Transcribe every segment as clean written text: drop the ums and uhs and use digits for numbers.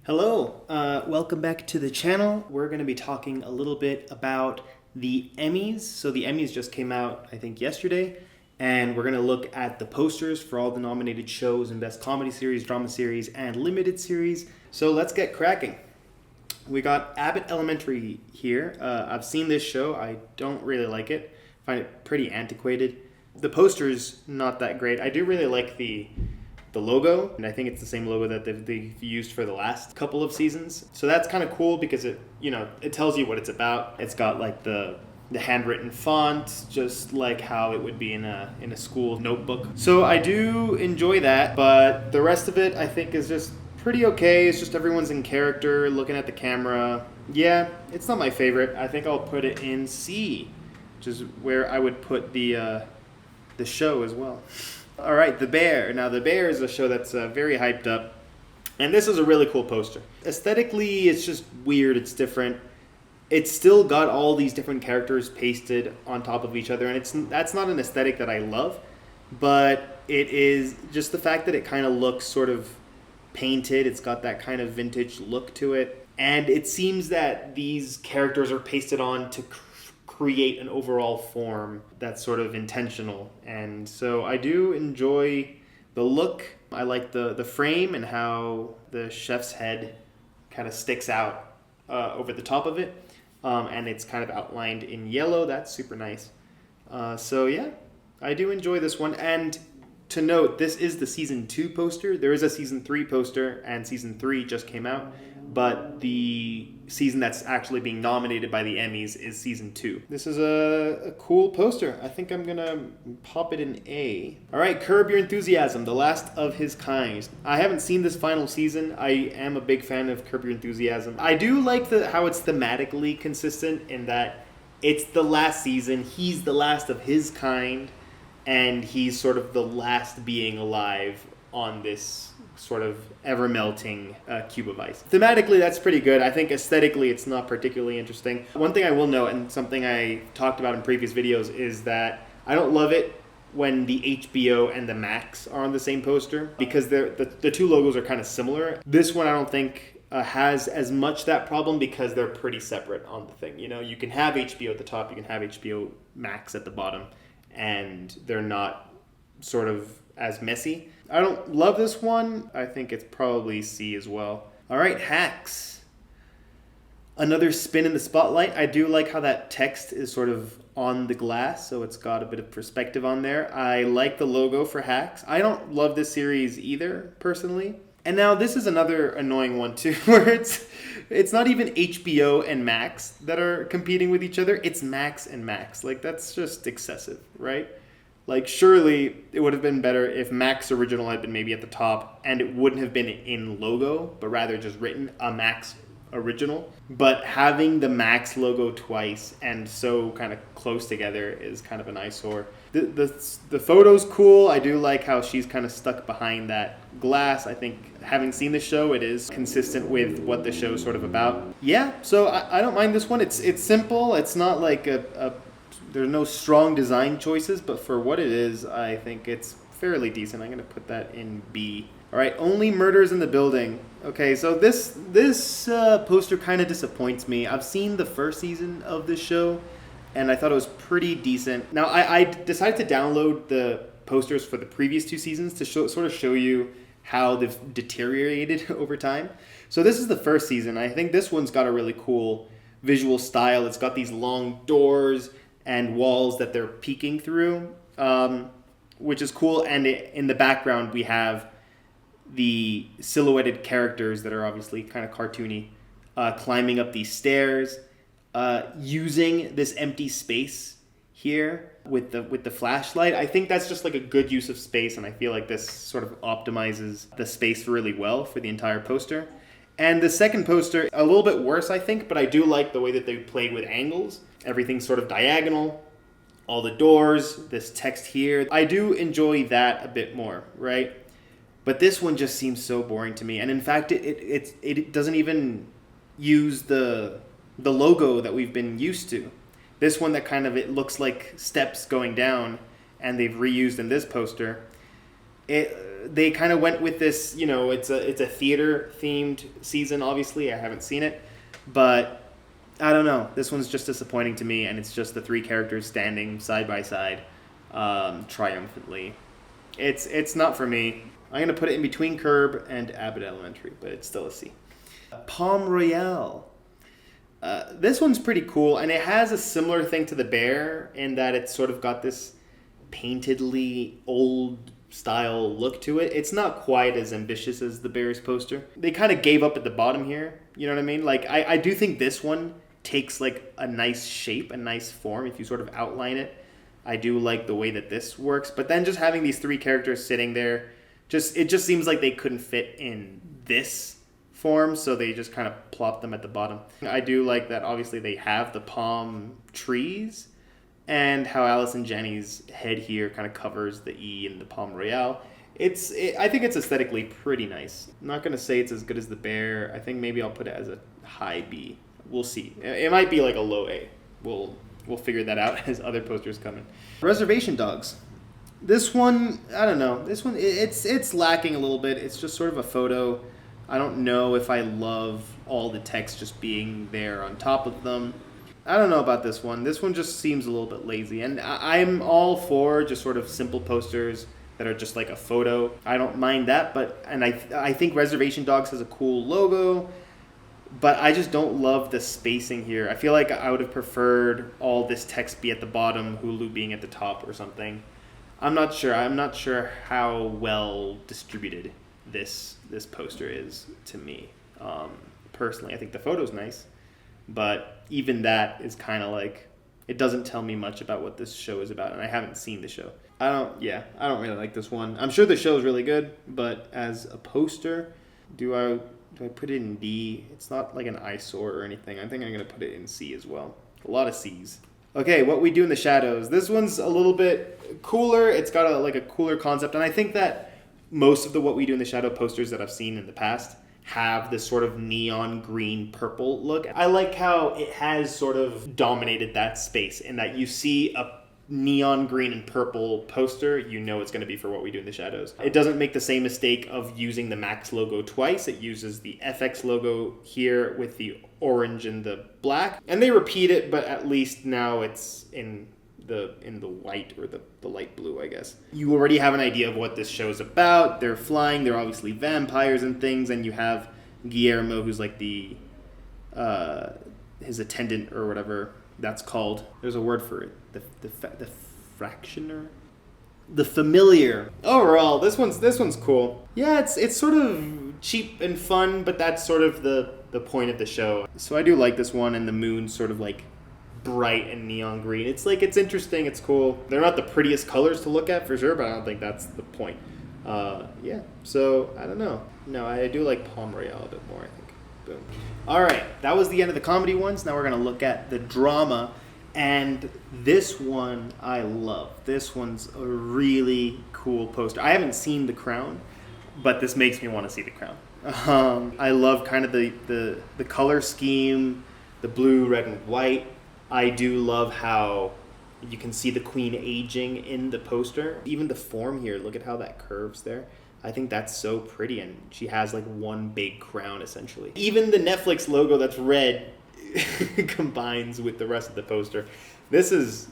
Hello, welcome back to the channel. We're going to be talking a little bit about the Emmys. So the Emmys just came out, I think, yesterday, and we're going to look at the posters for all the nominated shows in Best Comedy Series, Drama Series, and Limited Series. So let's get cracking. We got Abbott Elementary here. I've seen this show. I don't really like it. I find it pretty antiquated. The poster's not that great. I do really like the logo, and I think it's the same logo that they've used for the last couple of seasons. So that's kind of cool because it tells you what it's about. It's got like the handwritten font, just like how it would be in a school notebook. So I do enjoy that, but the rest of it I think is just pretty okay. It's just everyone's in character, looking at the camera. Yeah, it's not my favorite. I think I'll put it in C, which is where I would put the show as well. All right, The Bear. Now, The Bear is a show that's very hyped up, and this is a really cool poster. Aesthetically, it's just weird. It's different. It's still got all these different characters pasted on top of each other, and that's not an aesthetic that I love, but it is just the fact that it kind of looks sort of painted. It's got that kind of vintage look to it, and it seems that these characters are pasted on to create an overall form that's sort of intentional. And so I do enjoy the look. I like the frame and how the chef's head kind of sticks out over the top of it. And it's kind of outlined in yellow. That's super nice. So yeah, I do enjoy this one. And to note, this is the season 2 poster. There is a season 3 poster, and season 3 just came out. But the season that's actually being nominated by the Emmys is season 2. This is a cool poster. I think I'm gonna pop it in A. All right, Curb Your Enthusiasm, the last of his kind. I haven't seen this final season. I am a big fan of Curb Your Enthusiasm. I do like how it's thematically consistent in that it's the last season. He's the last of his kind, and he's sort of the last being alive on this sort of ever-melting cube of ice. Thematically, that's pretty good. I think aesthetically, it's not particularly interesting. One thing I will note, and something I talked about in previous videos, is that I don't love it when the HBO and the Max are on the same poster, because the two logos are kind of similar. This one I don't think has as much that problem because they're pretty separate on the thing. You know, you can have HBO at the top, you can have HBO Max at the bottom, and they're not sort of as messy. I don't love this one. I think it's probably C as well. All right, Hacks. Another spin in the spotlight. I do like how that text is sort of on the glass, so it's got a bit of perspective on there. I like the logo for Hacks. I don't love this series either, personally. And now this is another annoying one too, where it's not even HBO and Max that are competing with each other. It's Max and Max. Like, that's just excessive, right? Like, surely it would have been better if Max Original had been maybe at the top and it wouldn't have been in logo, but rather just written a Max Original. But having the Max logo twice and so kind of close together is kind of an eyesore. The photo's cool. I do like how she's kind of stuck behind that glass. I think, having seen the show, it is consistent with what the show's sort of about. Yeah, so I don't mind this one. It's simple. It's not like there's no strong design choices, but for what it is, I think it's fairly decent. I'm going to put that in B. All right, Only Murders in the Building. Okay, so this poster kind of disappoints me. I've seen the first season of this show, and I thought it was pretty decent. Now, I decided to download the posters for the previous 2 seasons to sort of show you how they've deteriorated over time. So this is the first season. I think this one's got a really cool visual style. It's got these long doors and walls that they're peeking through, which is cool. And in the background, we have the silhouetted characters that are obviously kind of cartoony, climbing up these stairs, using this empty space here with the flashlight. I think that's just like a good use of space, and I feel like this sort of optimizes the space really well for the entire poster. And the second poster, a little bit worse, I think, but I do like the way that they played with angles. Everything's sort of diagonal, all the doors, this text here. I do enjoy that a bit more, right? But this one just seems so boring to me. And in fact, it doesn't even use the logo that we've been used to. This one that kind of, it looks like steps going down, and they've reused in this poster. They kind of went with this, it's a theater themed season. Obviously, I haven't seen it, but I don't know. This one's just disappointing to me, and it's just the three characters standing side by side, triumphantly. It's not for me. I'm gonna put it in between Curb and Abbott Elementary, but it's still a C. Palm Royale. This one's pretty cool, and it has a similar thing to The Bear in that it's sort of got this paintedly old style look to it. It's not quite as ambitious as the Bears poster. They kind of gave up at the bottom here. You know what I mean? Like, I do think this one takes like a nice shape, a nice form if you sort of outline it. I do like the way that this works, but then just having these three characters sitting there, it just seems like they couldn't fit in this form, so they just kind of plopped them at the bottom. I do like that obviously they have the palm trees, and how Alice and Jenny's head here kind of covers the E in the Palm Royale. I think it's aesthetically pretty nice. I'm not going to say it's as good as the Bear. I think maybe I'll put it as a high B. We'll see. It might be like a low A. We'll figure that out as other posters come in. Reservation Dogs. This one, I don't know. This one, it's lacking a little bit. It's just sort of a photo. I don't know if I love all the text just being there on top of them. I don't know about this one. This one just seems a little bit lazy. And I'm all for just sort of simple posters that are just like a photo. I don't mind that, and I think Reservation Dogs has a cool logo, but I just don't love the spacing here. I feel like I would have preferred all this text be at the bottom, Hulu being at the top or something. I'm not sure. I'm not sure how well distributed this poster is to me. Personally, I think the photo's nice, but even that is kind of like, it doesn't tell me much about what this show is about, and I haven't seen the show. I don't really like this one. I'm sure the show is really good, but as a poster, do I put it in D? It's not like an eyesore or anything. I think I'm going to put it in C as well. A lot of C's. Okay, What We Do in the Shadows. This one's a little bit cooler. It's got a cooler concept, and I think that most of the What We Do in the Shadow posters that I've seen in the past have this sort of neon green purple look. I like how it has sort of dominated that space in that you see a neon green and purple poster, you know it's going to be for What We Do in the Shadows. It doesn't make the same mistake of using the Max logo twice. It uses the FX logo here with the orange and the black. And they repeat it, but at least now it's in the white or the light blue, I guess. You already have an idea of what this show is about. They're flying, they're obviously vampires and things, and you have Guillermo, who's like the his attendant or whatever that's called. There's a word for it. The fractioner? The familiar. Overall, this one's cool. Yeah, it's sort of cheap and fun, but that's sort of the point of the show. So I do like this one, and the moon's sort of like bright and neon green. It's interesting, it's cool. They're not the prettiest colors to look at for sure, but I don't think that's the point. Yeah, so I don't know. No, I do like Palm Royale a bit more, I think. Boom. All right, that was the end of the comedy ones. Now we're going to look at the drama. And this one I love. This one's a really cool poster. I haven't seen The Crown, but this makes me want to see The Crown. I love kind of the color scheme, the blue, red, and white. I do love how you can see the queen aging in the poster. Even the form here, look at how that curves there. I think that's so pretty, and she has like one big crown essentially. Even the Netflix logo that's red combines with the rest of the poster. This is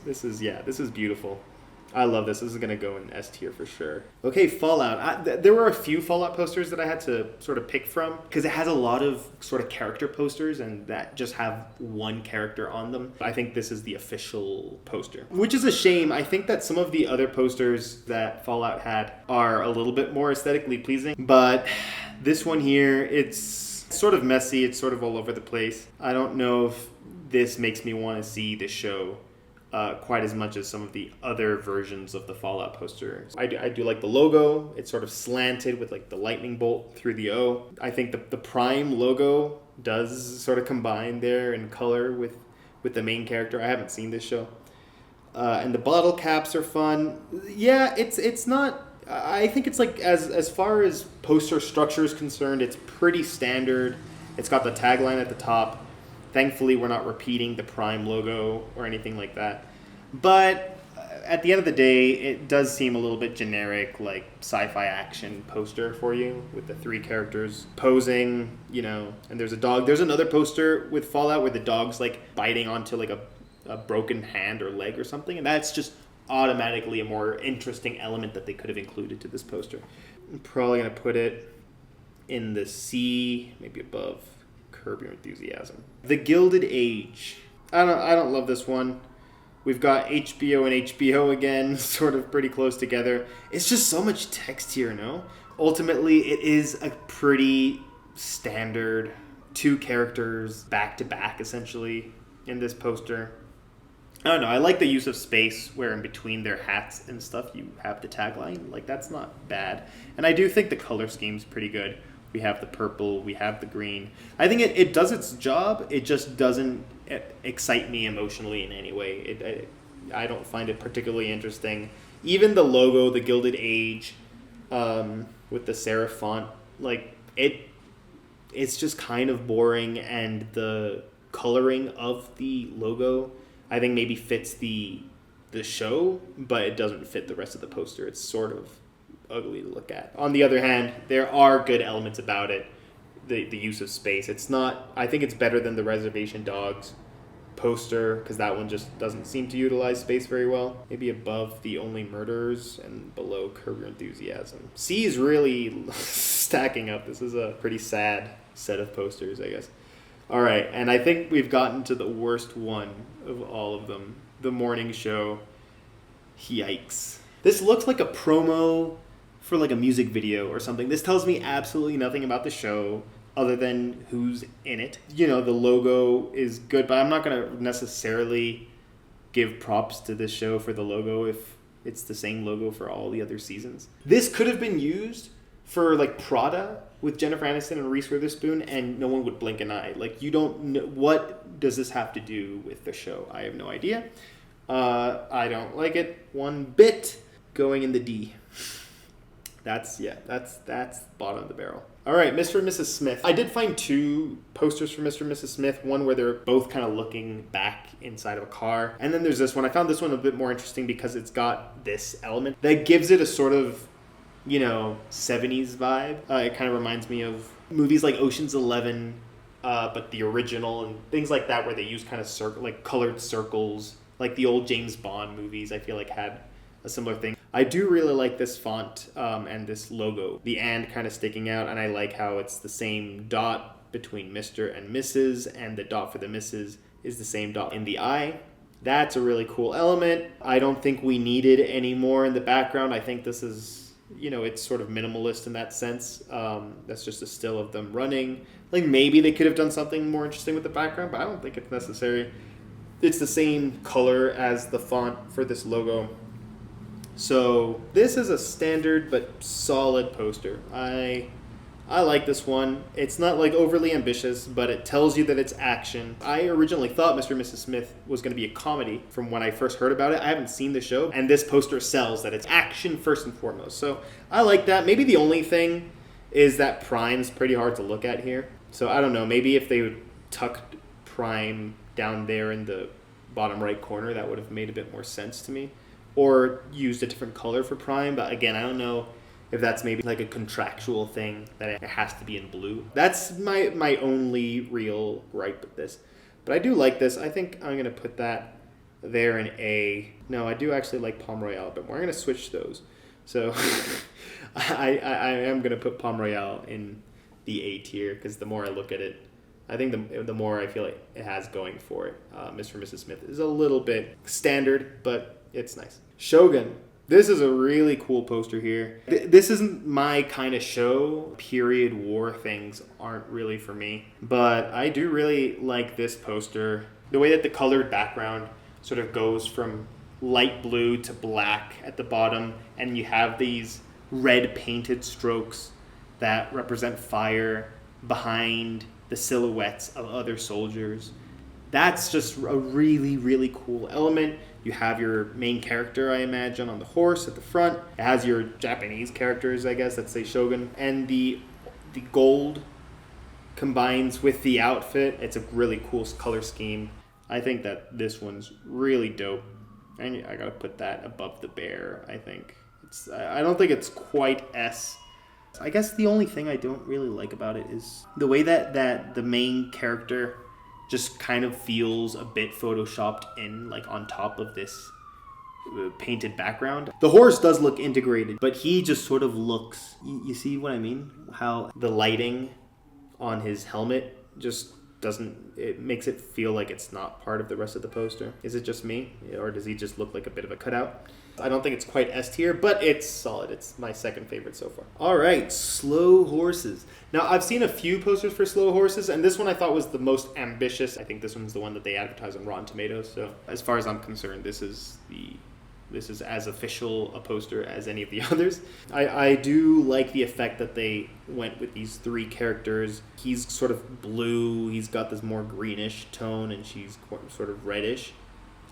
beautiful. I love this. This is gonna go in S tier for sure. Okay, Fallout. There were a few Fallout posters that I had to sort of pick from because it has a lot of sort of character posters and that just have one character on them. I think this is the official poster, which is a shame. I think that some of the other posters that Fallout had are a little bit more aesthetically pleasing, but this one here, it's sort of messy. It's sort of all over the place. I don't know if this makes me want to see the show quite as much as some of the other versions of the Fallout poster. I do like the logo. It's sort of slanted with like the lightning bolt through the O. I think the Prime logo does sort of combine there in color with the main character. I haven't seen this show. And the bottle caps are fun. Yeah, it's not... I think it's like, as far as poster structure is concerned, it's pretty standard. It's got the tagline at the top. Thankfully, we're not repeating the Prime logo or anything like that. But at the end of the day, it does seem a little bit generic, like sci-fi action poster for you with the 3 characters posing, and there's a dog. There's another poster with Fallout where the dog's like biting onto like a broken hand or leg or something, and that's just automatically a more interesting element that they could have included to this poster. I'm probably going to put it in the C, maybe above Curb Your Enthusiasm. The Gilded Age. I don't love this one. We've got HBO and HBO again, sort of pretty close together. It's just so much text here, no? Ultimately, it is a pretty standard 2 characters back to back, essentially, in this poster. I don't know. I like the use of space where in between their hats and stuff you have the tagline. Like, that's not bad. And I do think the color scheme's pretty good. We have the purple, we have the green. I think it does its job. It just doesn't excite me emotionally in any way. I don't find it particularly interesting. Even the logo, the Gilded Age, with the serif font, like it's just kind of boring, and the coloring of the logo I think maybe fits the show, but it doesn't fit the rest of the poster. It's sort of ugly to look at. On the other hand, there are good elements about it. The use of space. It's not. I think it's better than the Reservation Dogs poster, because that one just doesn't seem to utilize space very well. Maybe above The Only Murderers and below Curb Your Enthusiasm. C is really stacking up. This is a pretty sad set of posters, I guess. All right, and I think we've gotten to the worst one of all of them. The Morning Show. Yikes. This looks like a promo for like a music video or something. This tells me absolutely nothing about the show other than who's in it. The logo is good, but I'm not going to necessarily give props to this show for the logo if it's the same logo for all the other seasons. This could have been used for like Prada with Jennifer Aniston and Reese Witherspoon, and no one would blink an eye. Like, you don't know, what does this have to do with the show? I have no idea. I don't like it one bit. Going in the D. That's bottom of the barrel. All right, Mr. and Mrs. Smith. I did find 2 posters for Mr. and Mrs. Smith. One where they're both kind of looking back inside of a car. And then there's this one. I found this one a bit more interesting because it's got this element that gives it a sort of, 70s vibe. It kind of reminds me of movies like Ocean's 11, but the original and things like that, where they use kind of colored circles, like the old James Bond movies. I feel like had a similar thing. I do really like this font and this logo. The and kind of sticking out, and I like how it's the same dot between Mr. and Mrs., and the dot for the Mrs. is the same dot in the I. That's a really cool element. I don't think we needed any more in the background. I think this is, it's sort of minimalist in that sense. That's just a still of them running. Like, maybe they could have done something more interesting with the background, but I don't think it's necessary. It's the same color as the font for this logo. So this is a standard but solid poster. I like this one. It's not like overly ambitious, but it tells you that it's action. I originally thought Mr. and Mrs. Smith was going to be a comedy from when I first heard about it. I haven't seen the show, and this poster sells that it's action first and foremost. So I like that. Maybe the only thing is that Prime's pretty hard to look at here. So I don't know. Maybe if they would tuck Prime down there in the bottom right corner, that would have made a bit more sense to me. Or used a different color for Prime, but again, I don't know if that's maybe like a contractual thing that it has to be in blue. That's my only real gripe with this. But I do like this. I think I'm going to put that there in A. No, I do actually like Palm Royale a bit more. I'm going to switch those. So I am going to put Palm Royale in the A tier, because the more I look at it, I think the more I feel like it has going for it. Mr. and Mrs. Smith is a little bit standard, but it's nice. Shogun. This is a really cool poster here. This isn't my kind of show. Period war things aren't really for me. But I do really like this poster. The way that the colored background sort of goes from light blue to black at the bottom, and you have these red painted strokes that represent fire behind the silhouettes of other soldiers. That's just a really, really cool element. You have your main character, I imagine, on the horse at the front. It has your Japanese characters, I guess, that say Shogun. And the gold combines with the outfit. It's a really cool color scheme. I think that this one's really dope. And I gotta put that above the bear, I think. I don't think it's quite S. I guess the only thing I don't really like about it is the way that the main character just kind of feels a bit photoshopped in, like on top of this painted background. The horse does look integrated, but he just sort of looks, you see what I mean? How the lighting on his helmet just it makes it feel like it's not part of the rest of the poster. Is it just me? Or does he just look like a bit of a cutout? I don't think it's quite S tier, but it's solid. It's my second favorite so far. All right, slow horses. Now, I've seen a few posters for slow horses, and this one I thought was the most ambitious. I think this one's the one that they advertise on Rotten Tomatoes. So as far as I'm concerned, this is as official a poster as any of the others. I do like the effect that they went with these three characters. He's sort of blue, he's got this more greenish tone, and she's sort of reddish.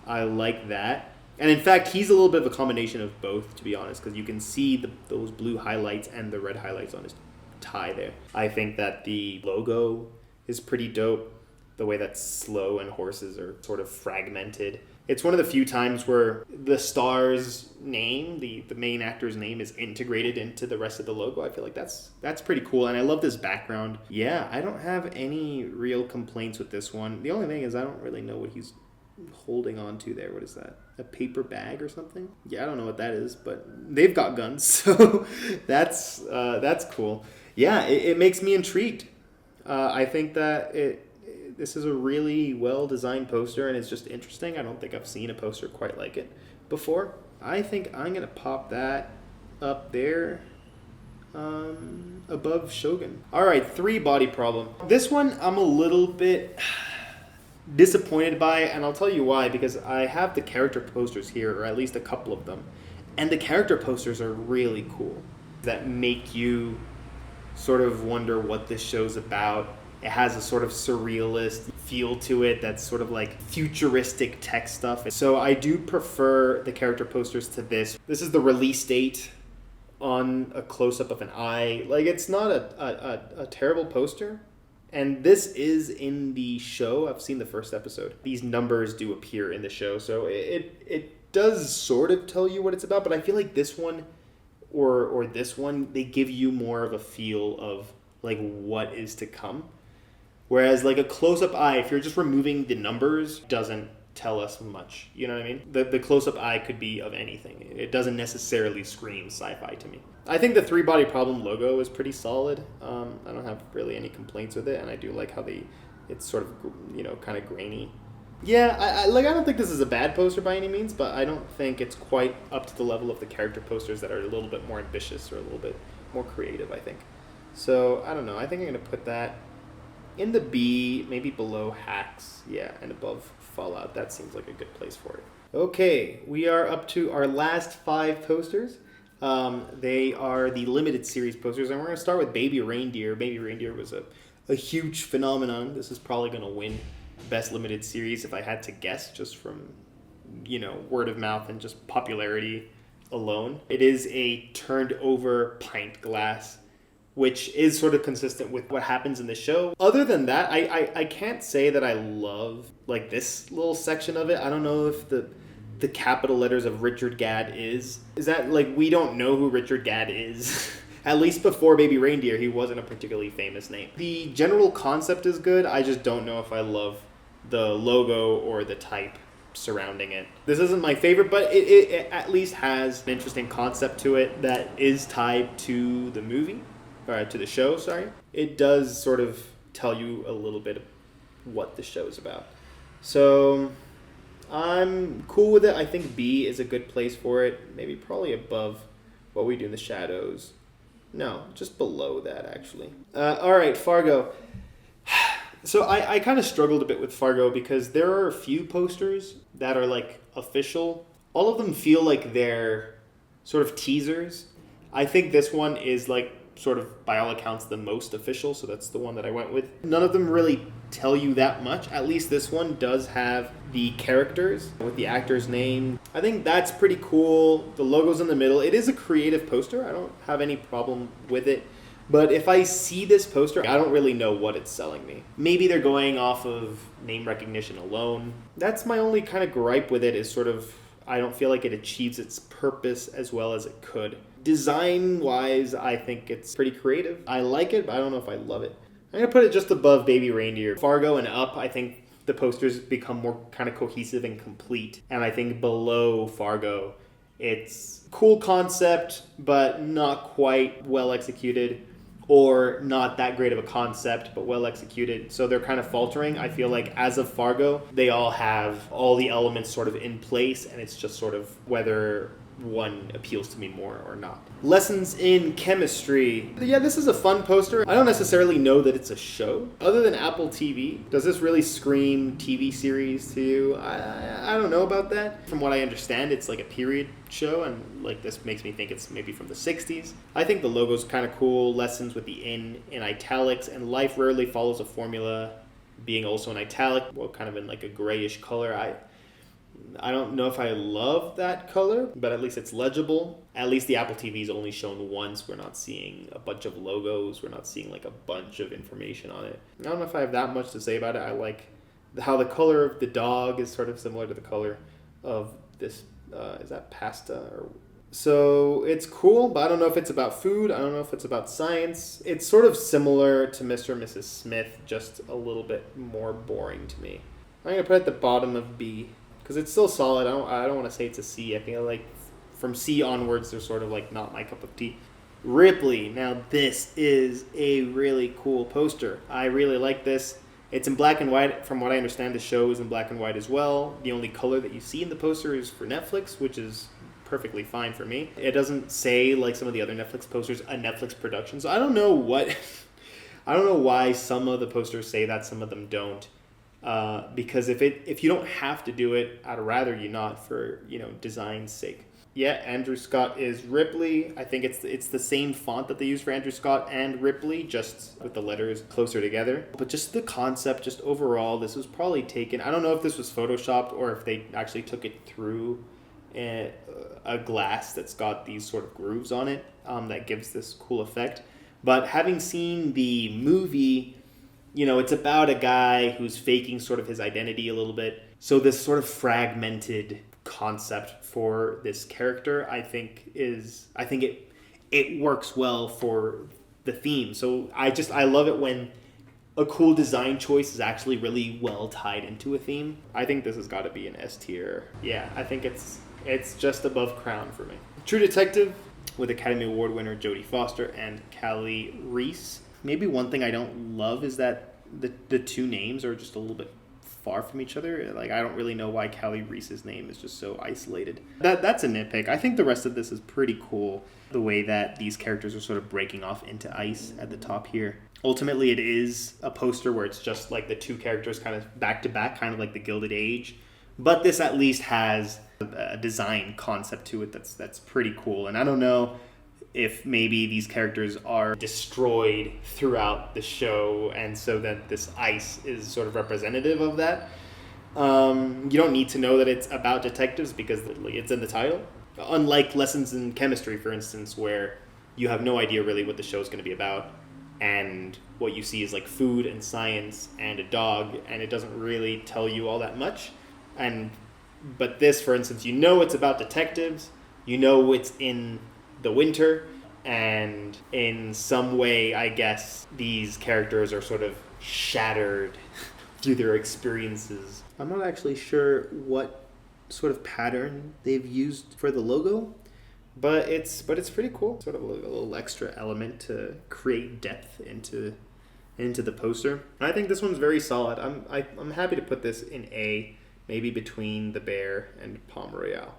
I like that. And in fact, he's a little bit of a combination of both, to be honest, because you can see those blue highlights and the red highlights on his tie there. I think that the logo is pretty dope. The way that slow and horses are sort of fragmented. It's one of the few times where the star's name, the main actor's name, is integrated into the rest of the logo. I feel like that's pretty cool, and I love this background. Yeah, I don't have any real complaints with this one. The only thing is I don't really know what he's holding on to there. What is that? A paper bag or something? Yeah, I don't know what that is, but they've got guns, so that's cool. Yeah, it makes me intrigued. I think that this is a really well-designed poster, and it's just interesting. I don't think I've seen a poster quite like it before. I think I'm going to pop that up there above Shogun. All right, 3 body problem. This one I'm a little bit disappointed by, and I'll tell you why, because I have the character posters here, or at least a couple of them, and the character posters are really cool that make you sort of wonder what this show's about. It has a sort of surrealist feel to it that's sort of like futuristic tech stuff. So I do prefer the character posters to this. This is the release date on a close-up of an eye. Like, it's not a terrible poster. And this is in the show. I've seen the first episode. These numbers do appear in the show. So it does sort of tell you what it's about. But I feel like this one or this one, they give you more of a feel of like what is to come. Whereas like a close-up eye, if you're just removing the numbers, doesn't tell us much. You know what I mean? The close-up eye could be of anything. It doesn't necessarily scream sci-fi to me. I think the 3 body problem logo is pretty solid. I don't have really any complaints with it, and I do like how it's sort of, kind of grainy. Yeah, I don't think this is a bad poster by any means, but I don't think it's quite up to the level of the character posters that are a little bit more ambitious or a little bit more creative, I think. So, I don't know. I think I'm going to put that in the B, maybe below Hacks, yeah, and above Fallout. That seems like a good place for it. Okay, we are up to our last 5 posters. They are the limited series posters, and we're going to start with Baby Reindeer. Baby Reindeer was a huge phenomenon. This is probably going to win Best Limited Series if I had to guess, just from, word of mouth and just popularity alone. It is a turned over pint glass, which is sort of consistent with what happens in the show. Other than that, I can't say that I love like this little section of it. I don't know if the capital letters of Richard Gadd is that like we don't know who Richard Gadd is. At least before Baby Reindeer, he wasn't a particularly famous name. The general concept is good. I just don't know if I love the logo or the type surrounding it. This isn't my favorite, but it at least has an interesting concept to it that is tied to the movie. To the show, sorry. It does sort of tell you a little bit of what the show's about. So I'm cool with it. I think B is a good place for it. Maybe probably above What We Do in the Shadows. No, just below that, actually. All right, Fargo. So I kind of struggled a bit with Fargo because there are a few posters that are like official. All of them feel like they're sort of teasers. I think this one is like sort of, by all accounts, the most official, so that's the one that I went with. None of them really tell you that much. At least this one does have the characters with the actor's name. I think that's pretty cool. The logo's in the middle. It is a creative poster. I don't have any problem with it. But if I see this poster, I don't really know what it's selling me. Maybe they're going off of name recognition alone. That's my only kind of gripe with it, is sort of, I don't feel like it achieves its purpose as well as it could. Design-wise, I think it's pretty creative. I like it, but I don't know if I love it. I'm going to put it just above Baby Reindeer. Fargo and up, I think the posters become more kind of cohesive and complete. And I think below Fargo, it's cool concept, but not quite well executed, or not that great of a concept, but well executed. So they're kind of faltering. I feel like as of Fargo, they all have all the elements sort of in place, and it's just sort of whether one appeals to me more or not. Lessons in chemistry. Yeah, this is a fun poster. I don't necessarily know that it's a show. Other than Apple TV, does this really scream TV series to you? I don't know about that. From what I understand, it's like a period show, and like this makes me think it's maybe from the 60s. I think the logo's kind of cool. Lessons with the in italics, and life rarely follows a formula, being also in italic, well, kind of in like a grayish color. I don't know if I love that color, but at least it's legible. At least the Apple TV is only shown once. We're not seeing a bunch of logos. We're not seeing like a bunch of information on it. I don't know if I have that much to say about it. I like how the color of the dog is sort of similar to the color of this, is that pasta? So it's cool, but I don't know if it's about food. I don't know if it's about science. It's sort of similar to Mr. and Mrs. Smith, just a little bit more boring to me. I'm going to put it at the bottom of B, because it's still solid. I don't want to say it's a C. I feel like from C onwards, they're sort of like not my cup of tea. Ripley. Now, this is a really cool poster. I really like this. It's in black and white. From what I understand, the show is in black and white as well. The only color that you see in the poster is for Netflix, which is perfectly fine for me. It doesn't say, like some of the other Netflix posters, a Netflix production. So I don't know why some of the posters say that, some of them don't. Because if you don't have to do it, I'd rather you not, for design's sake. Yeah, Andrew Scott is Ripley. I think it's the same font that they use for Andrew Scott and Ripley, just with the letters closer together. But just the concept, just overall, this was probably taken. I don't know if this was photoshopped or if they actually took it through a glass that's got these sort of grooves on it that gives this cool effect. But having seen the movie, it's about a guy who's faking sort of his identity a little bit. So this sort of fragmented concept for this character, I think it works well for the theme. So I love it when a cool design choice is actually really well tied into a theme. I think this has got to be an S tier. Yeah, I think it's just above Crown for me. True Detective with Academy Award winner Jodie Foster and Callie Reese. Maybe one thing I don't love is that the two names are just a little bit far from each other. Like, I don't really know why Callie Reese's name is just so isolated. That's a nitpick. I think the rest of this is pretty cool, the way that these characters are sort of breaking off into ice at the top here. Ultimately, it is a poster where it's just like the two characters kind of back to back, kind of like the Gilded Age. But this at least has a design concept to it that's pretty cool. And I don't know if maybe these characters are destroyed throughout the show, and so that this ice is sort of representative of that. You don't need to know that it's about detectives because it's in the title. Unlike Lessons in Chemistry, for instance, where you have no idea really what the show is going to be about, and what you see is like food and science and a dog, and it doesn't really tell you all that much. But this, for instance, it's about detectives, it's in the winter, and in some way, I guess, these characters are sort of shattered through their experiences. I'm not actually sure what sort of pattern they've used for the logo, but it's pretty cool. Sort of a little extra element to create depth into the poster. And I think this one's very solid. I'm happy to put this in A, maybe between the Bear and Palm Royale.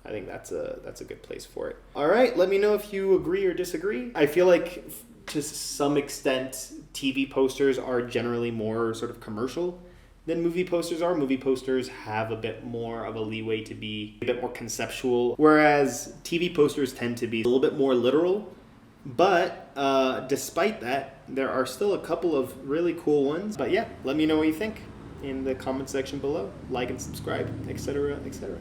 I think that's a good place for it. All right, let me know if you agree or disagree. I feel like to some extent, TV posters are generally more sort of commercial than movie posters are. Movie posters have a bit more of a leeway to be a bit more conceptual, whereas TV posters tend to be a little bit more literal. But despite that, there are still a couple of really cool ones. But yeah, let me know what you think in the comment section below. Like and subscribe, etc., etc.